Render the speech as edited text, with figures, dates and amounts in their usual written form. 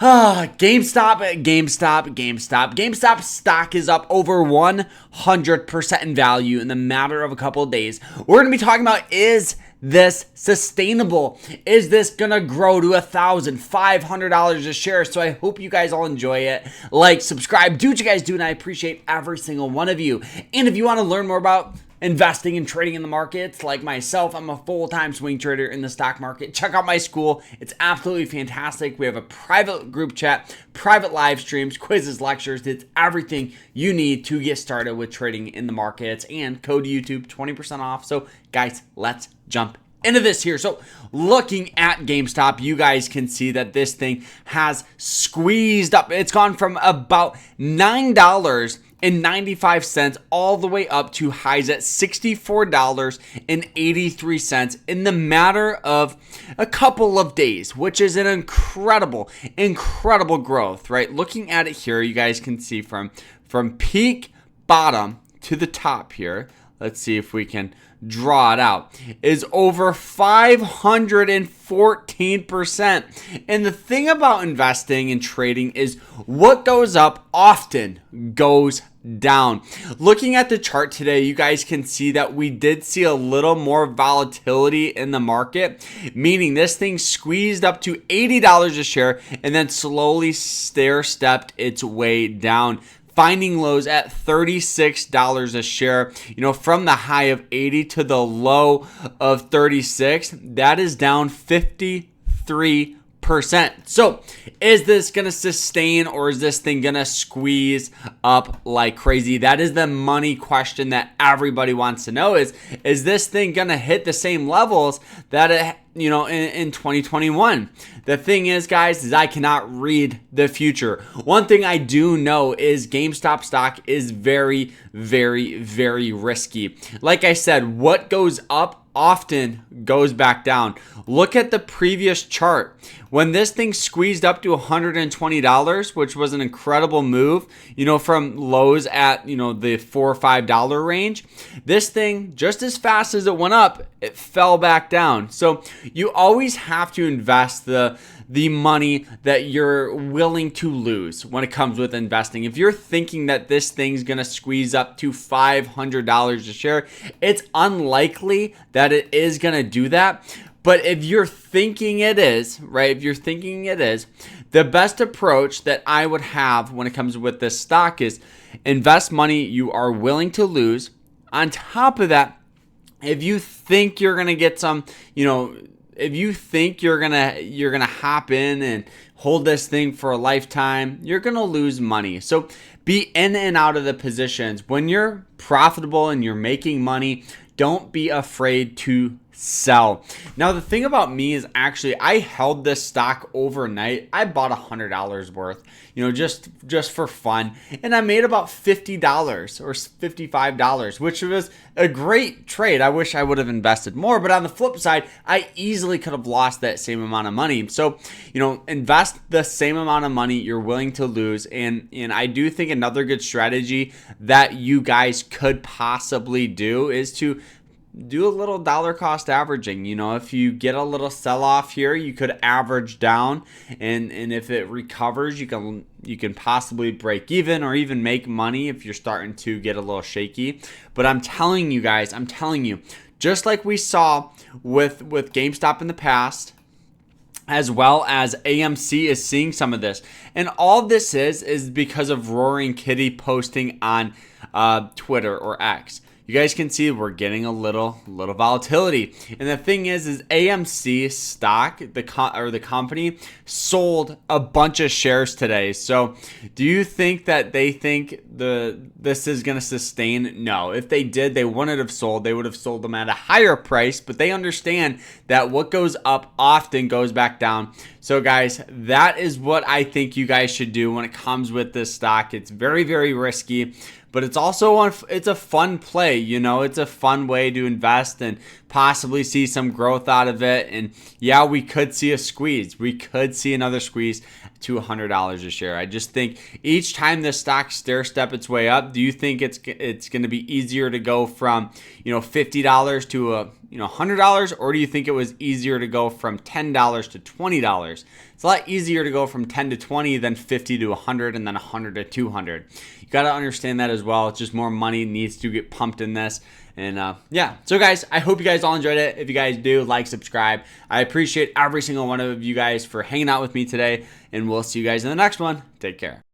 GameStop stock is up over 100% in value in the matter of a couple of days. We're going to be talking about, is this sustainable? Is this going to grow to $1,500 a share? So I hope you guys all enjoy it. Like, subscribe, do what you guys do, and I appreciate every single one of you. And if you want to learn more about investing and trading in the markets, like myself, I'm a full-time swing trader in the stock market. Check out my school. It's absolutely fantastic. We have a private group chat, private live streams, quizzes, lectures. It's everything you need to get started with trading in the markets, and code YouTube 20% off. So guys, let's jump into this here. So looking at GameStop, you guys can see that this thing has squeezed up. It's gone from about $9.95 all the way up to highs at $64.83 in the matter of a couple of days, which is an incredible growth, right? Looking at it here, you guys can see from peak bottom to the top here. Let's see if we can draw it out, is over 514%. And the thing about investing and trading is what goes up often goes down. Looking at the chart today, you guys can see that we did see a little more volatility in the market, meaning this thing squeezed up to $80 a share and then slowly stair-stepped its way down, finding lows at $36 a share. You know, from the high of 80 to the low of 36, that is down 53%. So is this going to sustain, or is this thing going to squeeze up like crazy? That is the money question that everybody wants to know. Is this thing going to hit the same levels that it, in 2021? The thing is, guys, is I cannot read the future. One thing I do know is GameStop stock is very, very, very risky. Like I said, what goes up often goes back down. Look at the previous chart. When this thing squeezed up to $120, which was an incredible move, from lows at, the $4 or $5 range, this thing, just as fast as it went up, it fell back down. So you always have to invest the money that you're willing to lose when it comes with investing. If you're thinking that this thing's going to squeeze up to $500 a share, it's unlikely that it is going to do that. But if you're thinking it is, right? If you're thinking it is, the best approach that I would have when it comes with this stock is invest money you are willing to lose. On top of that, if you think you're going to get some, if you think you're gonna hop in and hold this thing for a lifetime, you're gonna lose money. So be in and out of the positions. When you're profitable and you're making money, don't be afraid to sell. Now, the thing about me is actually I held this stock overnight. I bought $100 worth, just for fun, and I made about $50 or $55, which was a great trade. I wish I would have invested more, but on the flip side, I easily could have lost that same amount of money. So, invest the same amount of money you're willing to lose, and I do think another good strategy that you guys could possibly do is to do a little dollar cost averaging. If you get a little sell off here, you could average down, and if it recovers, you can possibly break even or even make money if you're starting to get a little shaky. But I'm telling you guys, just like we saw with GameStop in the past, as well as AMC is seeing some of this. And all this is because of Roaring Kitty posting on Twitter or X. You guys can see we're getting a little volatility. And the thing is AMC stock, the company, sold a bunch of shares today. So do you think that they think this is going to sustain? No. If they did, they wouldn't have sold. They would have sold them at a higher price, but they understand that what goes up often goes back down. So guys, that is what I think you guys should do when it comes with this stock. It's very, very risky, but it's also it's a fun play. It's a fun way to invest and possibly see some growth out of it. And yeah, we could see a squeeze. We could see another squeeze to $100 a share. I just think each time the stock stair-step its way up, do you think it's going to be easier to go from $50 to $100, or do you think it was easier to go from $10 to $20? It's a lot easier to go from 10 to 20 than 50 to 100 and then 100 to 200. You got to understand that as well. It's just more money needs to get pumped in this. And yeah, so guys, I hope you guys all enjoyed it. If you guys do, like, subscribe. I appreciate every single one of you guys for hanging out with me today, and we'll see you guys in the next one. Take care.